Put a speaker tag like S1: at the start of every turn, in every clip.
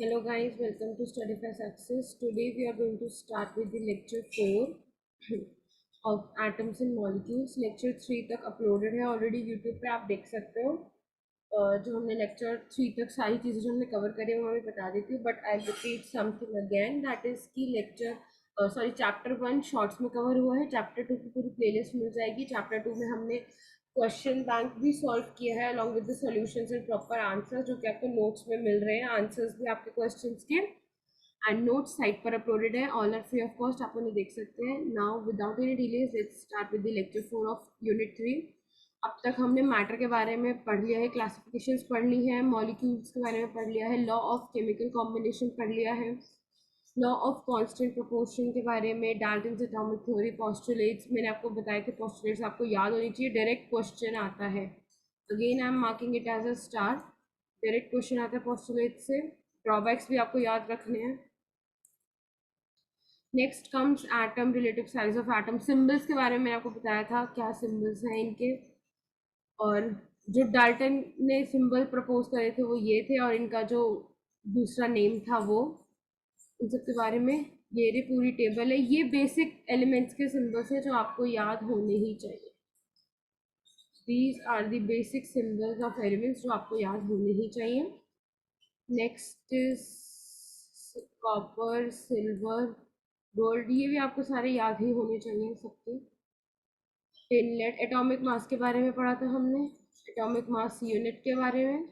S1: Hello guys, welcome to Studify Success. Today we are going to start with the lecture 4 of atoms and molecules. Lecture 3 तक uploaded है already YouTube पे, आप देख सकते हो। जो हमने lecture 3 तक सारी चीज़ें जो हमने cover करी है वो मैं बता देती हूँ, but I'll repeat something again, that is कि chapter 1 shorts में cover हुआ है, chapter 2 की पूरी playlist मिल जाएगी। chapter 2 में हमने क्वेश्चन बैंक भी सॉल्व किया है along with the solutions and proper answers, जो कि आपको नोट्स में मिल रहे हैं, आंसर्स भी आपके क्वेश्चंस के, एंड नोट्स साइट पर अपलोडेड है, all are free of cost, आप उन्हें देख सकते हैं। Now without any delays let's start with the lecture 4 of unit 3। अब तक हमने मैटर के बारे में पढ़ लिया है, क्लासिफिकेशंस पढ़ ली है, मॉलिक्यूल्स के बारे में पढ़ लिया है, लॉ ऑफ केमिकल कॉम्बिनेशन पढ़ लिया है, लॉ ऑफ कांस्टेंट प्रोपोर्शन के बारे में, डाल्टन्स एटॉमिक थ्योरी, पोस्टुलेट्स मैंने आपको बताया कि पोस्टुलेट्स आपको याद होनी चाहिए, डायरेक्ट क्वेश्चन आता है। Again I am marking it as a star, direct question आता है पोस्टुलेट से। ड्रॉबैक्स भी आपको याद रखने हैं। Next comes atom, relative size of atom, symbols के बारे में मैंने आपको बताया था क्या सिंबल्स हैं इनके, और जो डाल्टन ने सिंबल प्रपोज करे थे वो ये थे, और इनका जो दूसरा नेम था वो, इन सब के बारे में ये रही पूरी टेबल है। ये बेसिक एलिमेंट्स के सिंबल्स हैं जो आपको याद होने ही चाहिए। These are the basic symbols of elements जो आपको याद होने ही चाहिए। Next is copper, silver, gold, ये भी आपको सारे याद ही होने चाहिए सबके। टिनलेट, एटॉमिक मास के बारे में पढ़ा था हमने, एटॉमिक मास यूनिट के बारे में।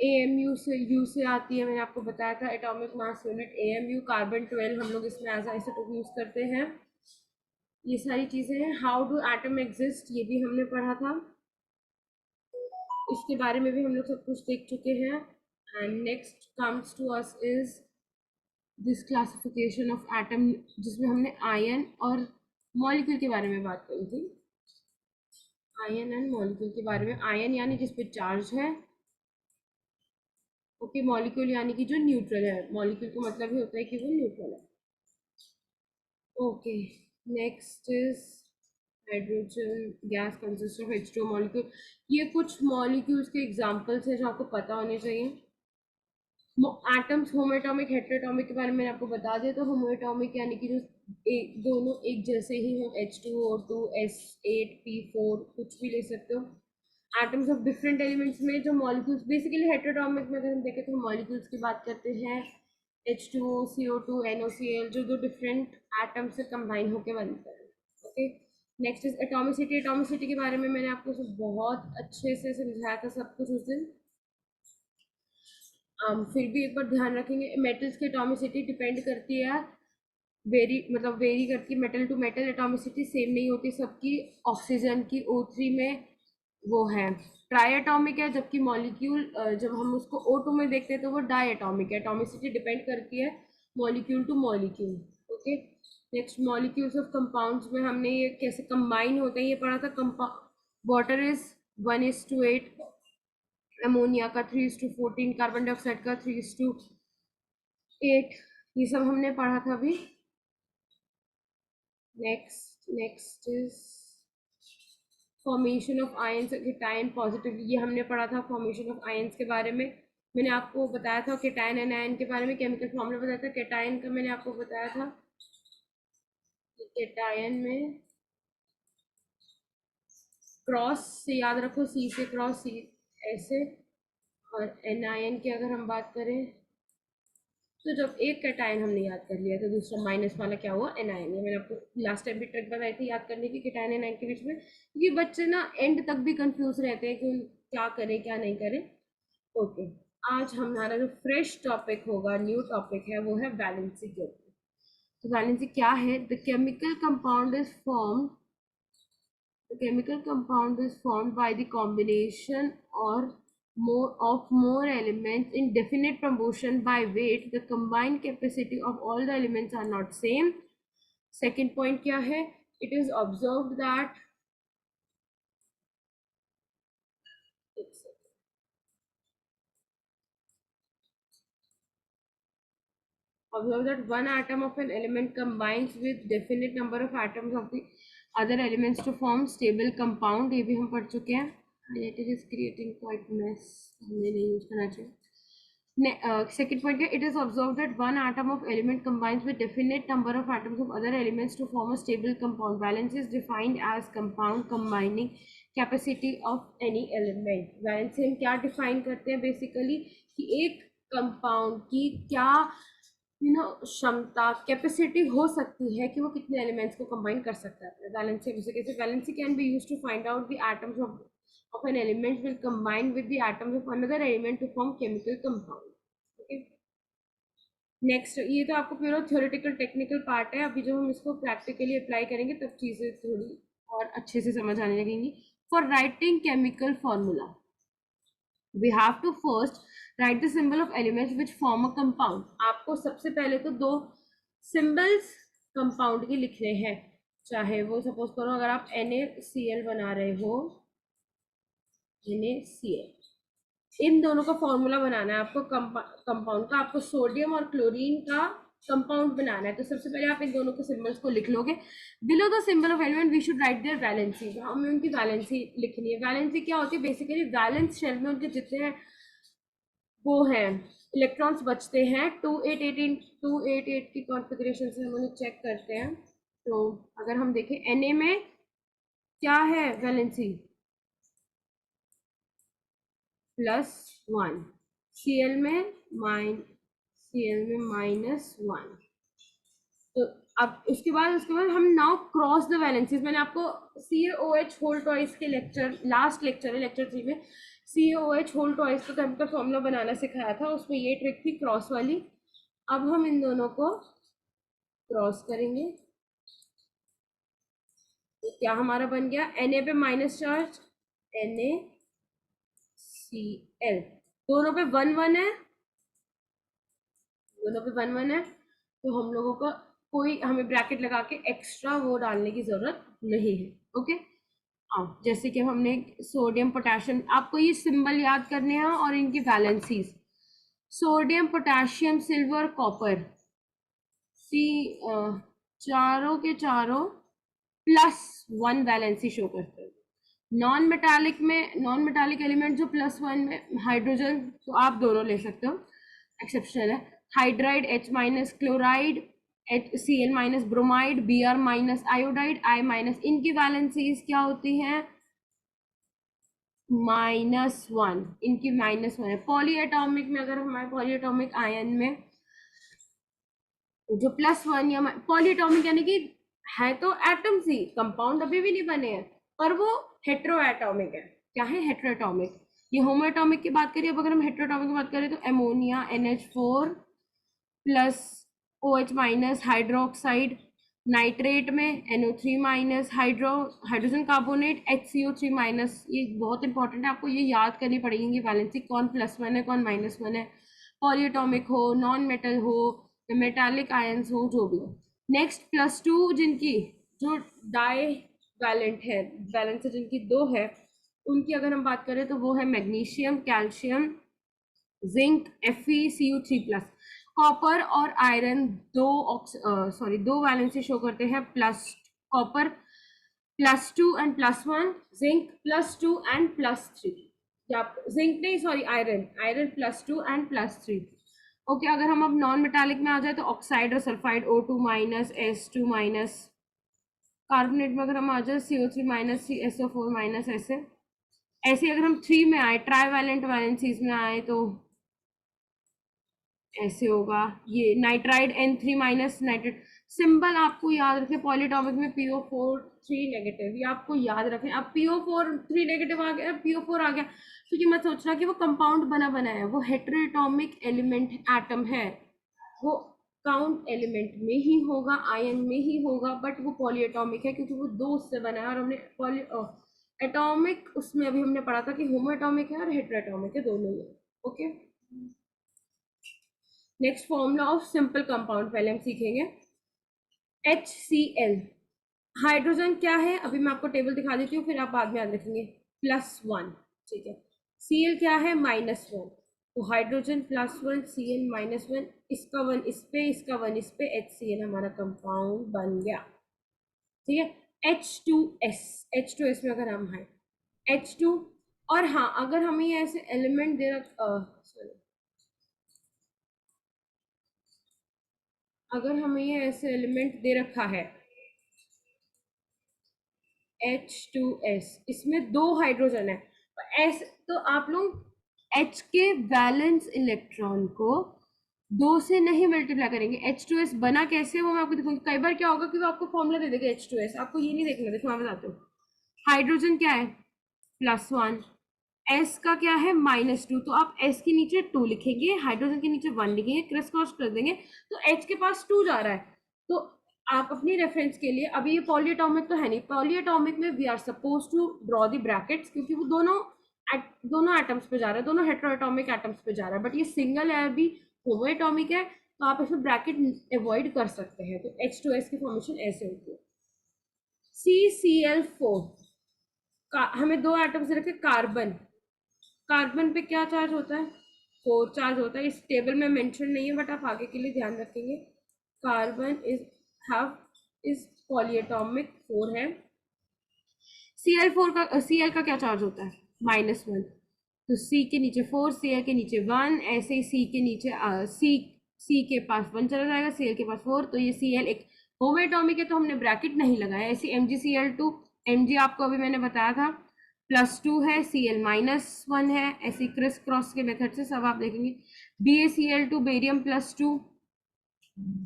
S1: एएमयू से यू से आती है, मैंने आपको बताया था atomic mass unit AMU, carbon 12 हम लोग इसमें एज आइसोटोप यूज करते हैं। ये सारी चीजें हैं। हाउ डू एटम एग्जिस्ट, ये भी हमने पढ़ा था, इसके बारे में भी हम लोग सब कुछ देख चुके हैं। And next comes to us is this classification of atom, जिसमें हमने आयन और मॉलिक्यूल के बारे में बात करी थी। आयन एंड मॉलिक्यूल के बारे में, आयन यानी जिस पे चार्ज है, ओके, मॉलिक्यूल यानी कि जो न्यूट्रल है, मॉलिक्यूल का मतलब ही होता है कि वो न्यूट्रल है। Okay, next is hydrogen gas consist of H2 molecule. ये कुछ मॉलिक्यूल्स के एग्जांपल्स हैं जो आपको पता होने चाहिए। एटम्स, होमोएटॉमिक, हेटेरोटॉमिक के बारे में मैंने आपको बता दिया। तो होमोएटॉमिक यानी कि जो दोनों एक जैसे ही हो, H2O2, S8P4, कुछ भी ले सकते हो। एटम्स ऑफ डिफरेंट एलिमेंट्स में जो मॉलिक्यूल्स, बेसिकली हेटेरोटॉमिक में अगर हम देखें तो मॉलिक्यूल्स की बात करते हैं, H2O, CO2, NOCl, जो दो डिफरेंट एटम्स से कंबाइन होकर बनते हैं। Okay, next is atomicity. Atomicity के बारे में मैंने आपको सब बहुत अच्छे से समझाया था सब कुछ उस दिन। फिर भी एक बार ध्यान रखेंगे, मेटल्स की एटॉमिसिटी डिपेंड करती है, वेरी करती है, metal to metal atomicity same नहीं होती सबकी। ऑक्सीजन की O3 में वो है ट्राई एटॉमिक है, जबकि मॉलिक्यूल जब हम उसको O2 में देखते हैं तो वो डाई एटॉमिक है। एटॉमिसिटी डिपेंड करती है molecule two molecule. Okay, next molecules of compounds में हमने ये कैसे कंबाइन होते हैं ये पढ़ा था। कंपाउंड वाटर इज 1:8, अमोनिया का 3:14, कार्बन डाइऑक्साइड का 3:8, ये सब हमने पढ़ा था अभी। Next is formation of ions, cation, positive, ये हमने पढ़ा था फॉर्मेशन ऑफ आयंस के बारे में। मैंने आपको बताया था केटायन एंड आयन के बारे में, केमिकल फॉर्मूला बताया था केटायन का, मैंने आपको बताया था केटायन में क्रॉस से याद रखो, सी से क्रॉस, सी ऐसे। और एनायन की अगर हम बात करें तो जब एक कैटायन हमने याद कर लिया तो दूसरा माइनस वाला क्या हुआ, एनायन। ये मैंने आपको लास्ट टाइम भी ट्रिक बताई थी याद करने की कैटायन एनायन के बीच में, क्योंकि बच्चे ना एंड तक भी कंफ्यूज रहते हैं कि क्या करें क्या नहीं करें। ओके, आज हमारा जो फ्रेश टॉपिक होगा, न्यू टॉपिक है, वो है वैलेंसी के ऊपर। तो वैलेंसी क्या है? The chemical compound is form, the chemical compound is formed by the combination or more elements in definite proportion by weight. The combined capacity of all the elements are not same. Second point क्या है? It is observed that one atom of an element combines with definite number of atoms of the other elements to form stable compound. ये भी हम पढ़ चुके हैं। It is creating quite mess, हमें नहीं यूज करना चाहिए। Second point, it is observed that one atom of element combines with definite number of atoms of other elements to form a stable compound. Valence is defined as compound combining capacity of any element. Valence से हम क्या define करते हैं basically कि एक compound की क्या क्षमता कैपेसिटी हो सकती है कि वो कितने एलिमेंट्स को कंबाइन कर सकता है. Valency basically valency can be used to find out the atoms of an element will combine with the atoms of another element to form chemical compound. Okay. Next, ये तो आपको पूरा थ्योरेटिकल टेक्निकल पार्ट है. अभी जब हम इसको practically apply करेंगे तब चीज़ें थोड़ी और अच्छे से समझ आने लगेंगी. For writing chemical formula we have to first write the symbol of elements which form a compound. आपको सबसे पहले तो दो सिंबल्स कंपाउंड के लिखने हैं. चाहे वो सपोज करो अगर आप NaCl बना रहे हो, NaCl, इन दोनों का फॉर्मूला बनाना है आपको कंपाउंड का. आपको सोडियम और क्लोरीन का कंपाउंड बनाना है. तो सबसे पहले आप इन दोनों के सिंबल्स को लिख लोगे. Below the symbol of element we should write their valency. हमें उनकी वैलेंसी लिखनी है. वैलेंसी क्या होती है बेसिकली? वैलेंस शेल में उनके जितने हैं वो हैं इलेक्ट्रॉन्स बचते हैं. 288 की कॉन्फ़िगरेशन से हम उन्हें चेक करते हैं. तो अगर हम देखें Na में क्या है वैलेंसी? +1. Cl में -1. तो अब उसके बाद हम नाउ क्रॉस द वैलेंसीज. मैंने आपको CaOH होल टॉइस के लास्ट लेक्चर है लेक्चर 3 में CaOH होल टॉइस का केमिकल फॉर्मूला बनाना सिखाया था. उसमें ये ट्रिक थी क्रॉस वाली. अब हम इन दोनों को क्रॉस करेंगे तो क्या हमारा बन गया? Na पे माइनस चार्ज NaCl, दोनों पे 1 1 है, दोनों पे 1 1 है. तो हम लोगों का कोई हमें ब्रैकेट लगा के एक्स्ट्रा वो डालने की जरूरत नहीं है. ओके. हाँ, जैसे कि हमने सोडियम पोटेशियम, आपको ये सिंबल याद करने हैं और इनकी valencies. Sodium potassium silver copper सी चारों के चारों +1 वैलेंसी शो करते हैं. नॉन मेटालिक एलिमेंट जो +1 में हाइड्रोजन, तो आप दोनों ले सकते हो, एक्सेप्शनल है. Hydride H- chloride, Cl- bromide, Br- iodide, I-, इनकी वैलेंसीज क्या होती हैं? -1. इनकी -1 है. पॉलीएटॉमिक में अगर हमारे पॉलीएटॉमिक आयन में जो +1 या पॉलीएटॉमिक यानी कि है तो एटम्स ही, कंपाउंड अभी भी नहीं बने हैं, पर वो हेट्रोएटॉमिक है. क्या है? हेट्रोएटॉमिक. ये होमोएटॉमिक की बात करिए. अब अगर हम हेट्रोएटॉमिक की बात करें तो ammonia NH4 plus OH- hydroxide. Nitrate में NO3- हाइड्रोजन कार्बोनेट HCO3-. ये बहुत इंपॉर्टेंट है, आपको ये याद करनी पड़ेगी वैलेंसी कौन +1 है कौन -1 है. पॉलीएटॉमिक हो, नॉन मेटल हो, मेटालिक आयंस हो, जो भी हो. नेक्स्ट +2 जिनकी जो डाई वैलेंट है, वैलेंस जिनकी 2 है, उनकी अगर हम बात करें तो वो है magnesium, calcium, zinc, FeCU3+. Copper और आयरन दो वैलेंसी शो करते हैं. Plus copper +2 and +1, zinc +2 and +3. Zinc नहीं, सॉरी, आयरन +2 एंड +3. ओके. अगर हम अब नॉन मेटालिक में आ जाए तो ऑक्साइड और सल्फाइड O2-, S2-. कार्बोनेट में अगर हम आ जाए CO3-, CSO4-. ऐसे ऐसे अगर हम 3 में आए, ट्राईवैलेंट वैलेंसीज में आए तो ऐसे होगा. ये नाइट्राइड N3- नाइट्रेट. सिंबल आपको याद रखें, पॉलीटॉमिक में PO4 3 ये आपको याद रखें. अब PO4 3 आ गया, PO4 आ गया, क्योंकि मत सोचना कि वो कंपाउंड बना है. वो हेट्रोएटॉमिक एलिमेंट एटम है. वो काउंट एलिमेंट में ही होगा, आयन में ही होगा, बट वो पॉलीएटॉमिक है क्योंकि वो 2 से बना है. और हमने पॉली एटॉमिक उसमें अभी हमने पढ़ा था कि होमोएटॉमिक है और हेट्रोएटॉमिक है, दोनों ही. Okay. Next formula of simple compound पहले हम सीखेंगे. HCl. हाइड्रोजन क्या है अभी मैं आपको टेबल दिखा देती हूँ, फिर आप बाद में याद रखेंगे. +1. ठीक है. Cl क्या है? -1. तो हाइड्रोजन +1, Cl -1, इसका 1 इस पे, इसका 1 इस पे, HCl हमारा कंपाउंड बन गया. ठीक है. H2S में अगर हम हैं H2, और हाँ, अगर हमें ऐसे एलिमेंट दे रख, सॉरी, अगर हमें ये ऐसे एलिमेंट दे रखा है H2S, इसमें 2 हाइड्रोजन है, एस तो आप लोग H के वैलेंस इलेक्ट्रॉन को 2 से नहीं मल्टीप्लाई करेंगे। H2S बना कैसे वो मैं आपको दिखाऊंगी। कई बार क्या होगा कि वो आपको फॉर्मूला दे देगा H2S, आपको ये नहीं देखना। देखो मैं बताती हूँ। हाइड्रोजन क्या है +1, एस का क्या है -2, तो आप एस के नीचे 2 लिखेंगे, हाइड्रोजन के नीचे 1 लिखेंगे, क्रॉस क्रॉस कर देंगे तो एच के पास 2 जा रहा है। तो आप अपनी रेफरेंस के लिए, अभी ये पॉलीएटॉमिक तो है नहीं, पॉलीएटॉमिक में we are suppose to draw the brackets, क्योंकि वो दोनों एटम्स पे जा रहा है, दोनों हेटेरोएटॉमिक एटम्स पे जा रहा है, बट ये सिंगल है अभी होमोएटॉमिक है, तो आप इसमें ब्रैकेट अवॉइड कर सकते हैं। तो H2S की फॉर्मेशन ऐसे होती है। CCl4 का हमें 2 एटम्स दे रखे, कार्बन, कार्बन पे क्या चार्ज होता है 4 चार्ज होता है। इस टेबल में मेंशन नहीं है बट आप आगे के लिए ध्यान रखेंगे। कार्बन हैव इज पॉलीएटॉमिक 4 है। Cl का क्या चार्ज होता है -1, तो C के नीचे 4, Cl के नीचे 1, ऐसे ही C के नीचे C के पास 1 चला जाएगा, Cl के पास 4, तो ये Cl एक होमोएटॉमिक है तो हमने ब्रैकेट नहीं लगाया। ऐसे MgCl2, Mg आपको अभी मैंने बताया था +2 है, Cl -1 है, ऐसे क्रिस क्रॉस के मेथड से सब आप देखेंगे। BaCl2 बेरियम +2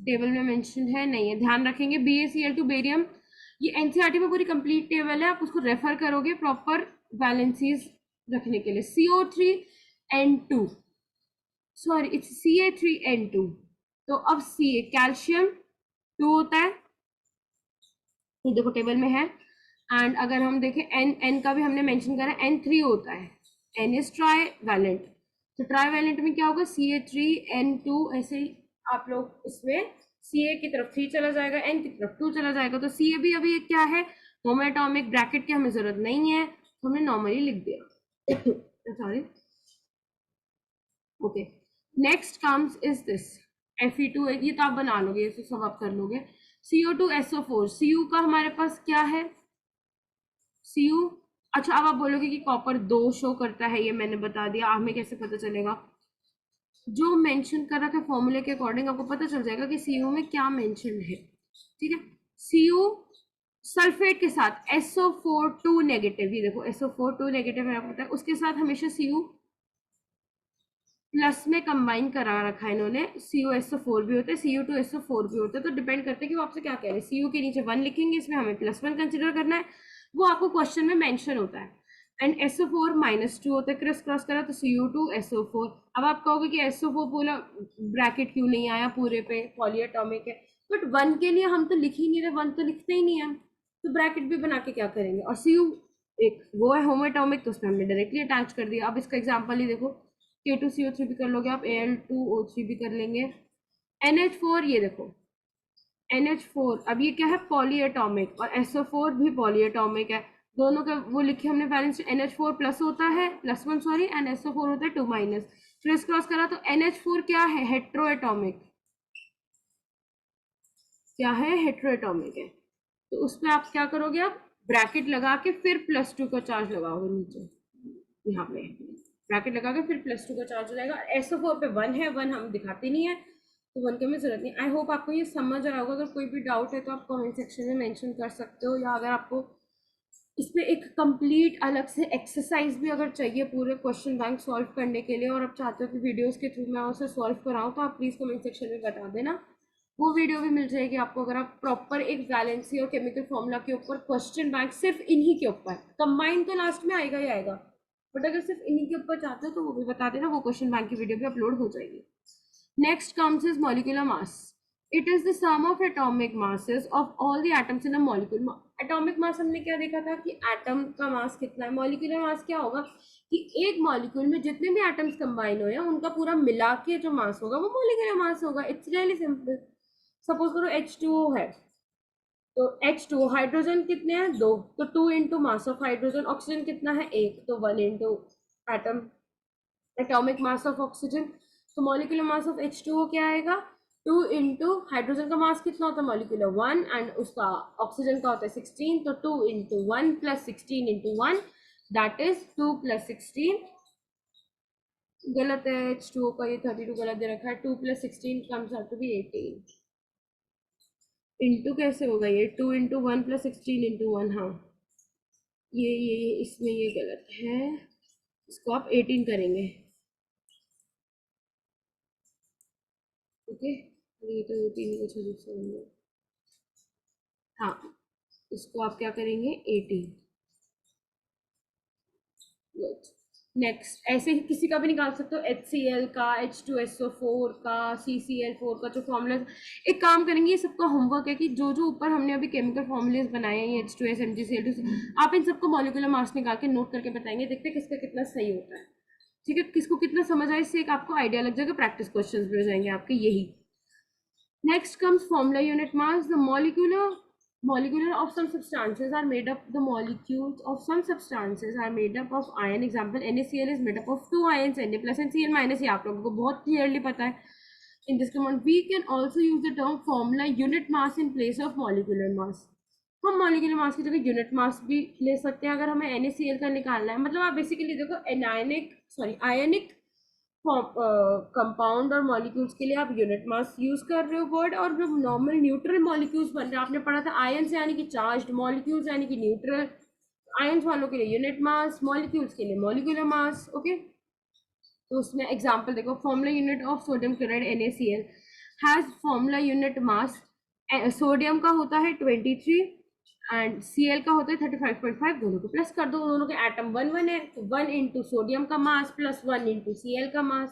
S1: टेबल में मेंशन है नहीं है, ध्यान रखेंगे। BaCl2 बेरियम, ये एनसीईआरटी में पूरी कंप्लीट टेबल है, आप उसको रेफर करोगे प्रॉपर वैलेंसीज रखने के लिए। CO3N2, सॉरी इट्स Ca3N2, तो अब Ca कैल्शियम 2 होता है, ये देखो टेबल में है। एंड अगर हम देखें N का भी हमने मेंशन करा, N3 होता है, N इज ट्राई वैलेंट, तो ट्राई वैलेंट में क्या होगा Ca3N2, ऐसे ही आप लोग इसमें Ca की तरफ 3 चला जाएगा, N की तरफ 2 चला जाएगा, तो Ca भी अभी क्या है होमोएटॉमिक, ब्रैकेट की हमें जरूरत नहीं है, तो हमने नॉर्मली लिख दिया। Sorry, okay. Next comes is this Fe2, ये तो आप बना लोगे, ये सब आप कर लोगे। CO2SO4, Cu का हमारे पास क्या है Cu, अच्छा अब आप बोलोगे कि कॉपर 2 शो करता है, ये मैंने बता दिया, हमें कैसे पता चलेगा। जो मेंशन कर रखा है फॉर्मूले के अकॉर्डिंग आपको पता चल जाएगा कि Cu में क्या मेंशन है, ठीक है। Cu सल्फेट के साथ SO4 2 नेगेटिव, ये देखो SO4 2 नेगेटिव है, आपको पता है, उसके साथ हमेशा Cu प्लस में कंबाइन करा रखा है इन्होंने। CuSO4 भी होता है, Cu2SO4 भी होता है, तो डिपेंड करता है कि वो आपसे क्या कह रहे हैं। Cu के नीचे 1 लिखेंगे, इसमें हमें +1 कंसिडर करना है, वो आपको क्वेश्चन में मेंशन होता है। एंड SO4 -2 होता है, क्रॉस क्रॉस करा तो Cu2SO4। अब आप कहोगे कि SO4 पूरा ब्रैकेट क्यों नहीं आया पूरे पे, पॉलीएटॉमिक है, बट 1 के लिए हम तो लिख ही नहीं रहे, 1 तो लिखते ही नहीं है, तो ब्रैकेट भी बना के क्या करेंगे। और Cu एक वो है होमोएटॉमिक, तो उसमें हमने डायरेक्टली अटैच कर दिया। अब इसका एग्जाम्पल ही देखो, K2CO3 भी कर लोगे आप, Al2O3 भी कर लेंगे। NH4, ये देखो NH4, अब ये क्या है पॉलीएटॉमिक, और SO4 भी पॉलीएटॉमिक है, दोनों का वो लिखे हमने वैलेंस। NH4 प्लस होता है +1 सॉरी, एंड SO4 होता है 2 माइनस, क्रिस क्रॉस करा तो NH4 क्या है हेट्रोएटॉमिक, क्या है हेट्रोएटॉमिक है, तो उसमें आप क्या करोगे, आप ब्रैकेट लगा के फिर +2 का चार्ज लगाओगे नीचे, यहाँ पे ब्रैकेट लगा के फिर +2 का चार्ज हो जाएगा। SO4 पे 1 है, 1 हम दिखाते नहीं है, तो 1 की हमें जरूरत नहीं। आई होप आपको ये समझ आया होगा। अगर कोई भी डाउट है तो आप कमेंट सेक्शन में मेंशन कर सकते हो, या अगर आपको इसमें एक कंप्लीट अलग से एक्सरसाइज भी अगर चाहिए पूरे क्वेश्चन बैंक सॉल्व करने के लिए, और आप चाहते हो कि वीडियोस के थ्रू मैं उसे सॉल्व कराऊँ, तो आप प्लीज़ कमेंट सेक्शन में बता देना, वो वीडियो भी मिल जाएगी आपको। अगर आप प्रॉपर एक वैलेंसी और केमिकल फॉर्मूला के ऊपर क्वेश्चन बैंक सिर्फ इन्हीं के ऊपर, कंबाइन तो लास्ट में आएगा ही आएगा, बट अगर सिर्फ इन्हीं के ऊपर चाहते हो तो वो भी बता देना, वो क्वेश्चन बैंक की वीडियो भी अपलोड हो जाएगी। Next comes is molecular mass. It is the sum of atomic masses of all the atoms in a molecule. Atomic mass हमने क्या देखा था कि एटम का मास कितना है। मॉलिक्यूलर मास क्या होगा कि एक मॉलिक्यूल में जितने भी एटम्स कंबाइन हुए हैं उनका पूरा मिला के जो मास होगा वो मॉलिक्यूलर मास होगा। It's really simple. सपोज करो H2O है, तो H2O हाइड्रोजन कितने हैं 2, तो 2 into mass of hydrogen. Oxygen कितना है 1, तो 1 into atom atomic mass of oxygen. तो मॉलिक्यूलर मास ऑफ H2O क्या आएगा 2 इंटू हाइड्रोजन का मास कितना होता है मॉलिक्यूलर 1, एंड उसका ऑक्सीजन का होता है 16, तो 2 into 1 plus 16 into 1, that is 2 plus 16। गलत है, H2O का ये 32 गलत दे रखा है, 2 plus 16 comes out to be 18। Into कैसे होगा ये, 2 × 1 + 16 × 1, हाँ ये इसमें ये गलत है, इसको आप 18 करेंगे। ओके, ये तो 18 को 6 से होंगे, हाँ इसको आप क्या करेंगे 18। गुड। नेक्स्ट, ऐसे ही किसी का भी निकाल सकते हो, HCl का, H2SO4 का, CCl4 का जो फॉर्मूला। एक काम करेंगे, ये सबका होमवर्क है कि जो जो ऊपर हमने अभी केमिकल फॉर्मूलेज बनाए हैं, H2S MgCl2, आप इन सबको मॉलिक्यूलर मास निकाल के नोट करके बताएंगे, देखते हैं किसका कितना सही होता है। ठीक है, किसको कितना समझ आए, इससे एक आपको आइडिया लग जाएगा, प्रैक्टिस क्वेश्चंस भी हो जाएंगे आपके यही। Next comes formula unit mass. The molecular of some substances are made up. The molecules of some substances are made up of ion. Example, NaCl is made up of 2 ions, Na plus and Cl minus. ये आप लोगों को बहुत clearly पता है. In this command, we can also use the term formula unit mass in place of molecular mass. हम molecular mass की जगह यूनिट मास भी ले सकते हैं अगर हमें NaCl का निकालना है। मतलब आप बेसिकली देखो आयनिक कंपाउंड और मॉलिक्यूल्स के लिए आप यूनिट मास यूज कर रहे हो वर्ड, और जो नॉर्मल न्यूट्रल मॉलिक्यूल्स बन रहे हैं, आपने पढ़ा था आयंस यानी कि चार्ज्ड, मॉलिक्यूल्स यानी कि न्यूट्रल। आयंस वालों के लिए यूनिट मास, मॉलिक्यूल्स के लिए मॉलिक्यूलर मास। ओके, तो उसमें एग्जांपल देखो, formula unit of sodium chloride NaCl has formula unit mass, sodium का होता है 23 एंड Cl का होता है 35.5, दोनों को प्लस कर दो, दोनों के एटम 1 1 है, तो 1 × सोडियम का मास प्लस 1 × Cl का मास,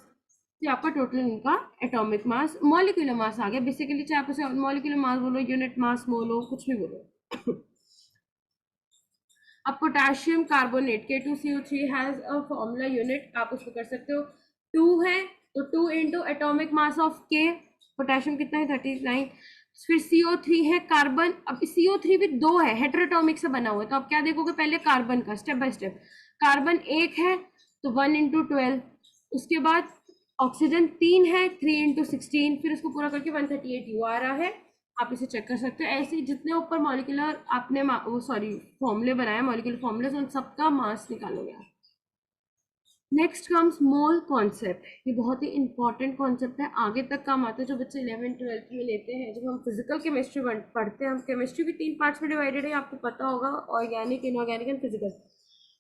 S1: तो आपका टोटल इनका एटॉमिक मास, मॉलिक्यूलर मास आ गया बेसिकली। चाहे आप उसे मॉलिक्यूलर मास बोलो, यूनिट मास बोलो, कुछ भी बोलो। अब potassium carbonate K2CO3 has a formula unit, आप उसको कर सकते हो 2 है, तो 2 × atomic mass of K, potassium कितना है 39। फिर CO3 है कार्बन, अब CO3 भी 2 है, हेटेरोटॉमिक से बना हुआ है, तो आप क्या देखोगे पहले कार्बन का, स्टेप बाय स्टेप। कार्बन 1 है तो 1 × 12, उसके बाद ऑक्सीजन 3 है 3 × 16, फिर उसको पूरा करके 138 U आ रहा है, आप इसे चेक कर सकते हो। ऐसे ही जितने ऊपर मॉलिक्यूलर आपने फॉर्मूले बनाए, मॉलिक्यूलर फॉर्मूले, उन सबका मास निकालोगे आप। नेक्स्ट कम्स मोल कॉन्सेप्ट, ये बहुत ही इंपॉर्टेंट कॉन्सेप्ट है, आगे तक काम आता है जो बच्चे 11th-12th में लेते हैं। जब हम फिजिकल केमिस्ट्री पढ़ते हैं, हम केमिस्ट्री भी 3 पार्ट्स में डिवाइडेड है, आपको पता होगा, ऑर्गेनिक, इनऑर्गेनिक एंड फिजिकल।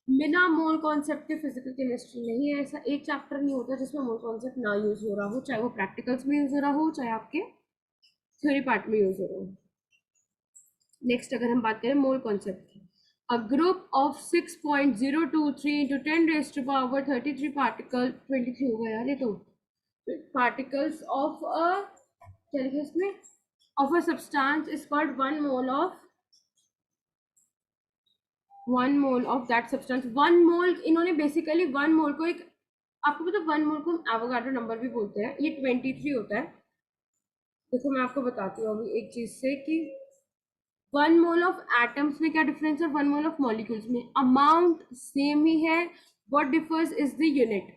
S1: बिना मोल कॉन्सेप्ट के फिजिकल केमिस्ट्री नहीं है। ऐसा एक चैप्टर नहीं होता जिसमें मोल कॉन्सेप्ट ना यूज हो रहा हो, चाहे वो प्रैक्टिकल्स में यूज हो रहा हो, चाहे आपके थ्योरी पार्ट में यूज हो रहा हो। नेक्स्ट अगर हम बात करें मोल कॉन्सेप्ट की, a group of 6.023 into 10 raised to power 33 particle, 23 हो गया यार ये तो, particles of a, क्या लिखा है इसमें, of a substance is called 1 mole of that substance। 1 mole, इन्होंने बेसिकली 1 mole को एक, आपको पता 1 mole को हम एवोगाड्रो नंबर भी बोलते हैं, ये 23 होता है। देखो मैं आपको बताती हूँ अभी एक चीज से कि 1 मोल ऑफ एटम्स में क्या डिफरेंस है, 1 मोल ऑफ मॉलिक्यूल्स में अमाउंट सेम ही है, what differs is the unit,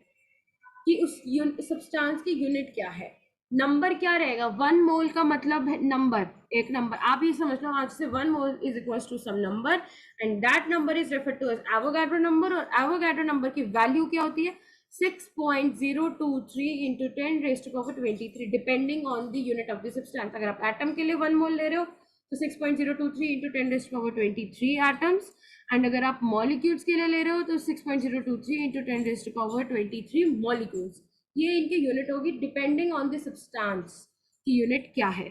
S1: कि उस सब्सटेंस की यूनिट क्या है, नंबर क्या रहेगा। 1 मोल का मतलब है नंबर, एक नंबर, आप ये समझ लो आज से 1 mole is equal to some number and that number is referred to as Avogadro number, और एवोगाड्रो नंबर की वैल्यू क्या होती है 6.023 into 10 raised to power 23 depending on the unit of the substance. अगर आप एटम के लिए 1 मोल ले रहे हो तो 6.023 into 10 raised to power 23 atoms, and अगर आप मॉलिक्यूल्स के लिए ले रहे हो तो 6.023 into 10 raised to power 23 molecules. ये इनकी यूनिट होगी डिपेंडिंग ऑन द सब्सटेंस की यूनिट क्या है।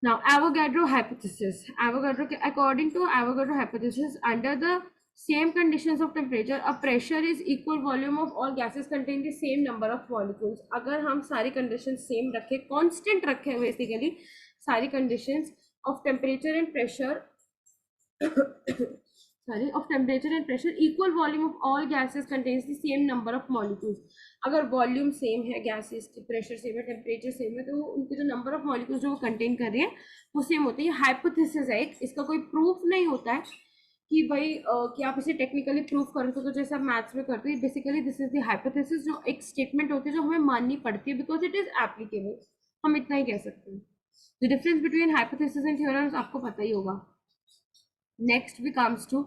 S1: Now, Avogadro hypothesis. According to Avogadro hypothesis, under the same conditions of temperature, a pressure is equal volume of all gases contain the same number of molecules. अगर हम सारी conditions same रखें, constant रखें basically सारी conditions of temperature and pressure equal volume of all gases contains the same number of molecules। अगर volume same है gases की, pressure same है, टेम्परेचर सेम है, तो उनके जो नंबर ऑफ मॉलिक्यूल्स जो वो कंटेन कर रही है वो सेम होते हैं। हाइपोथेसिस है, इसका कोई प्रूफ नहीं होता है कि भाई कि आप इसे टेक्निकली प्रूफ कर सकते हो, तो जैसे आप मैथ्स में करते हो, basically this is the hypothesis, जो एक स्टेटमेंट होती है जो हमें माननी पड़ती है बिकॉज इट इज एप्लीकेबल, हम इतना ही कह सकते हैं। The difference between hypothesis and theorems आपको पता ही होगा। नेक्स्ट भी comes to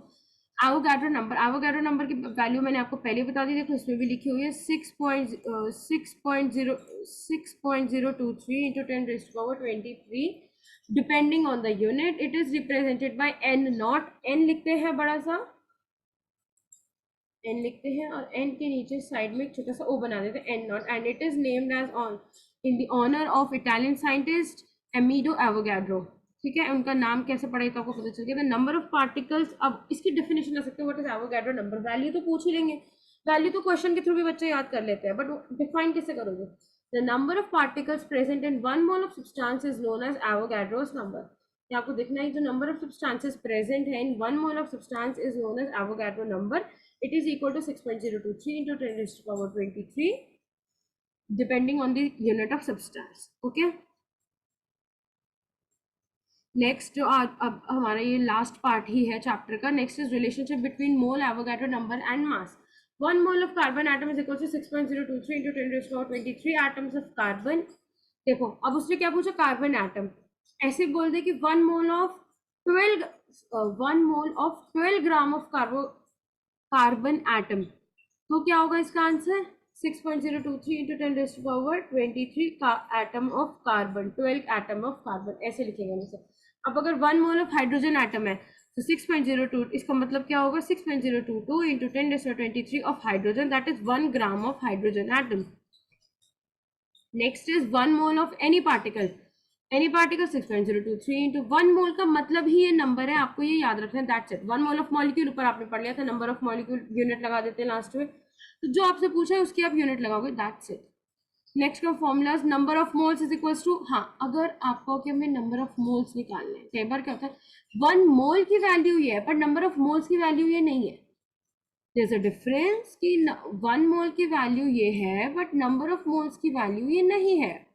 S1: Avogadro number. Avogadro number की वैल्यू मैंने आपको पहले बता दी, देखो इसमें भी लिखी हुई है 6.023 into 10 raised to power 23 depending on the unit it is represented by N naught, N लिखते हैं बड़ा सा एन लिखते हैं और एन के नीचे साइड में एक छोटा सा ओ बना देते हैं N naught, and it is named as on in the honour of Italian scientist Amedeo Avogadro. ठीक है, उनका नाम कैसे पढ़ा तो आपको पता चल गया। नंबर ऑफ पार्टिकल्स, अब इसकी डेफिनेशन ले सकते हैं what is Avogadro number, value तो पूछ ही लेंगे, वैल्यू तो क्वेश्चन के थ्रू भी बच्चे याद कर लेते हैं, बट डिफाइन कैसे करोगे। The number of particles present in 1 mole of substance is known as Avogadro's number. ये आपको देखना है जो नंबर ऑफ सब्सटेंसेस प्रेजेंट है in 1 mole of substance is known as Avogadro number. It is equal to 6.023 into 10 raised to power 23 depending on the unit of substance. Okay. Next जो अब हमारा ये लास्ट पार्ट ही है chapter का, next is relationship between mole, Avogadro number and mass. 1 mole of carbon atom is equal to 6.023 into 10 raised to power 23 atoms of carbon. देखो अब उसने क्या पूछा, कार्बन एटम, ऐसे बोल दे कि 1 mole of 12 gram of carbon atom, तो क्या होगा इसका answer 6.023 into 10 raised to power 23 का atom of carbon, 12 atom of carbon, ऐसे लिखेंगे हम इसे। अब अगर 1 मोल ऑफ हाइड्रोजन एटम है तो 6.02, इसका मतलब क्या होगा 6.022 into 10 raised to power 23 of hydrogen, that is 1 gram of hydrogen atom. Next is 1 mole of any particle, any particle 6.023 into 1 मोल का मतलब ही ये नंबर है, आपको ये याद रखना है, that's it. 1 mole of molecule ऊपर आपने पढ़ लिया था, नंबर ऑफ मॉलिक्यूल यूनिट लगा देते हैं लास्ट में, तो जो आपसे पूछा है उसकी आप यूनिट लगाओगे, दैट्स इट। नेक्स्ट का formulas, number of moles is equals to, हाँ अगर आपको कि हमें नंबर ऑफ मोल्स निकालने हैं, कई बार क्या होता है 1 मोल की वैल्यू ये है पर नंबर ऑफ मोल्स की वैल्यू ये नहीं है, देयर इज अ डिफरेंस कि 1 मोल की वैल्यू ये है बट नंबर ऑफ मोल्स की वैल्यू ये नहीं है।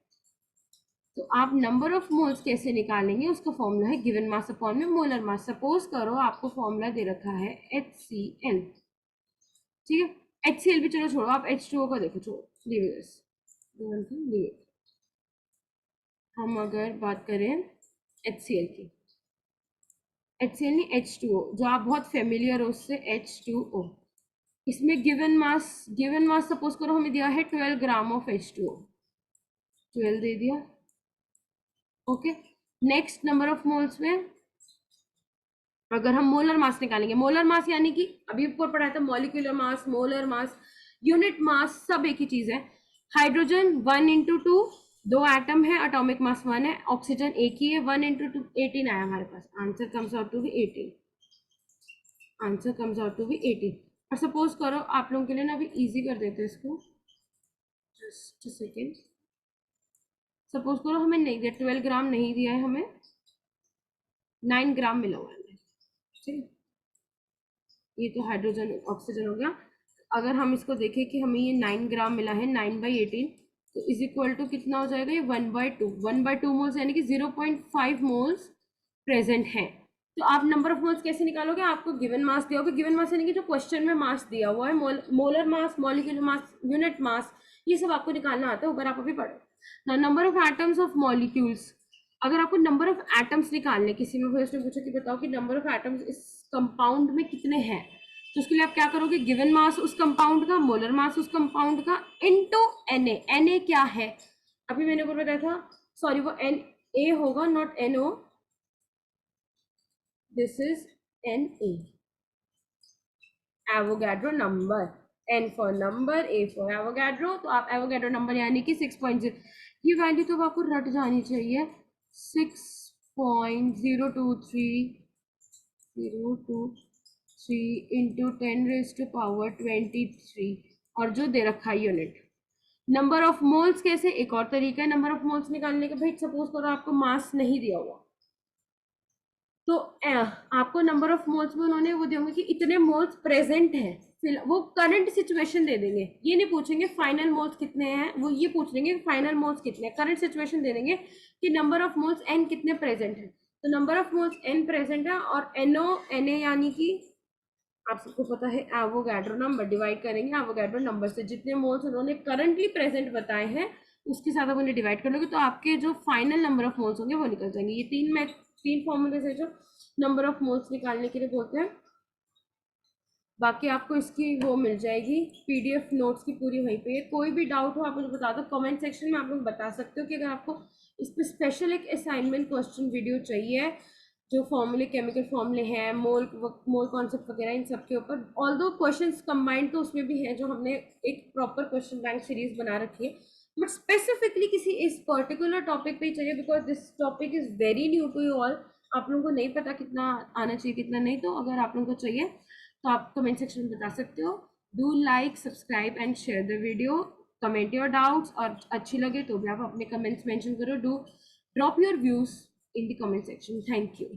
S1: तो आप नंबर ऑफ मोल्स कैसे निकालेंगे, उसका फॉर्मूला है गिवन मास अपॉन में मोलर मास। सपोज करो आपको फॉर्मूला दे रखा है HCl, ठीक है, HCl भी चलो छोड़ो, आप H2O का देखो, छोड़ो, लीव इट। हम अगर बात करें HCl की, HCl नहीं H2O, जो आप बहुत फेमिलियर हो उससे, H2O, इसमें गिवन मास सपोज करो हमें दिया है 12 ग्राम ऑफ H2O, 12 दे दिया, okay. Next number of moles में अगर हम मोलर मास निकालेंगे, मोलर मास यानी कि अभी ऊपर पढ़ा था molecular mass, molar mass, unit mass, सब एक ही चीज है। हाइड्रोजन 1 into 2, 2 एटम है, एटॉमिक मास 1 है, ऑक्सीजन एक ही है, 1 into 2 18 आया हमारे पास, answer comes out to be 18, answer comes out to be 18। और सपोज करो आप लोगों के लिए ना अभी इजी कर देते हैं इसको, जस्ट सेकेंड, सपोज करो हमें नहीं दिया 12 ग्राम नहीं दिया है, हमें 9 ग्राम मिला हुआ है, ठीक है, ये तो हाइड्रोजन ऑक्सीजन हो गया। अगर हम इसको देखें कि हमें ये 9 ग्राम मिला है, 9/18 तो इज इक्वल टू कितना हो जाएगा, ये 1/2 मोल्स यानी कि 0.5 मोल्स प्रेजेंट है। तो आप नंबर ऑफ मोल्स कैसे निकालोगे, आपको गिवन मास दिया होगा, गिवन मास यानी कि जो क्वेश्चन में मास दिया हुआ है, molar mass, molecular mass, unit mass, ये सब आपको निकालना आता है, अगर आप अभी पढ़ो। Number of atoms of molecules, अगर आपको नंबर ऑफ एटम्स निकालने, किसी में उसने पूछा कि बताओ कि नंबर ऑफ एटम्स इस कंपाउंड में कितने हैं, तो उसके लिए आप क्या करोगे, गिवन मास उस कंपाउंड का, मोलर मास उस कंपाउंड का, इनटू Na क्या है, अभी मैंने ऊपर बताया था, सॉरी वो Na होगा not NO, this is Na, Avogadro number, N for number, A for Avogadro, तो आप एवोगाड्रो नंबर यानी कि 6.0, ये वैल्यू तो आपको रट जानी चाहिए, 6.023 into 10 raised to power 23, और जो दे रखा है यूनिट। नंबर ऑफ मोल्स कैसे, एक और तरीका है नंबर ऑफ मोल्स निकालने का, भाई सपोज करो आपको मास नहीं दिया हुआ, तो आपको नंबर ऑफ मोल्स में उन्होंने वो देंगे कि इतने मोल्स प्रेजेंट हैं, फिर वो करंट सिचुएशन दे देंगे, ये नहीं पूछेंगे फाइनल मोल्स कितने हैं, वो ये पूछ लेंगे फाइनल मोल्स कितने हैं, करंट सिचुएशन दे देंगे कि नंबर ऑफ मोल्स n कितने प्रेजेंट है, तो number of moles n present है, और Na यानी कि आप सबको पता है एवोगाड्रो नंबर, डिवाइड करेंगे एवोगाड्रो नंबर से, जितने मोल्स उन्होंने करंटली प्रेजेंट बताए हैं उसके साथ आप उन्हें डिवाइड कर लोगे, तो आपके जो फाइनल नंबर ऑफ मोल्स होंगे वो निकल जाएंगे। ये तीन फॉर्मूले से जो नंबर ऑफ मोल्स निकालने के लिए बोलते हैं, बाकी आपको इसकी वो मिल जाएगी पीडीएफ नोट्स की पूरी वहीं पे है। कोई भी डाउट हो आप मुझे बता दो कमेंट सेक्शन में, आप लोग बता सकते हो कि अगर आपको इस पर स्पेशल एक असाइनमेंट क्वेश्चन वीडियो चाहिए जो फॉर्मूले केमिकल फॉर्मूले हैं मोल कॉन्सेप्ट वगैरह इन सब के ऊपर, ऑल दो क्वेश्चंस कंबाइंड तो उसमें भी है जो हमने एक प्रॉपर क्वेश्चन बैंक सीरीज बना रखी है, बट स्पेसिफिकली किसी इस पर्टिकुलर टॉपिक पे ही चाहिए because this topic is very new to you all. आप लोगों को नहीं पता कितना आना चाहिए कितना नहीं, तो अगर आप लोगों को चाहिए तो आप कमेंट सेक्शन में बता सकते हो। Do like subscribe and share the video, comment your doubts, और अच्छी लगे तो भी आप अपने कमेंट्स मेंशन करो। Do drop your views in the comment section. Thank you.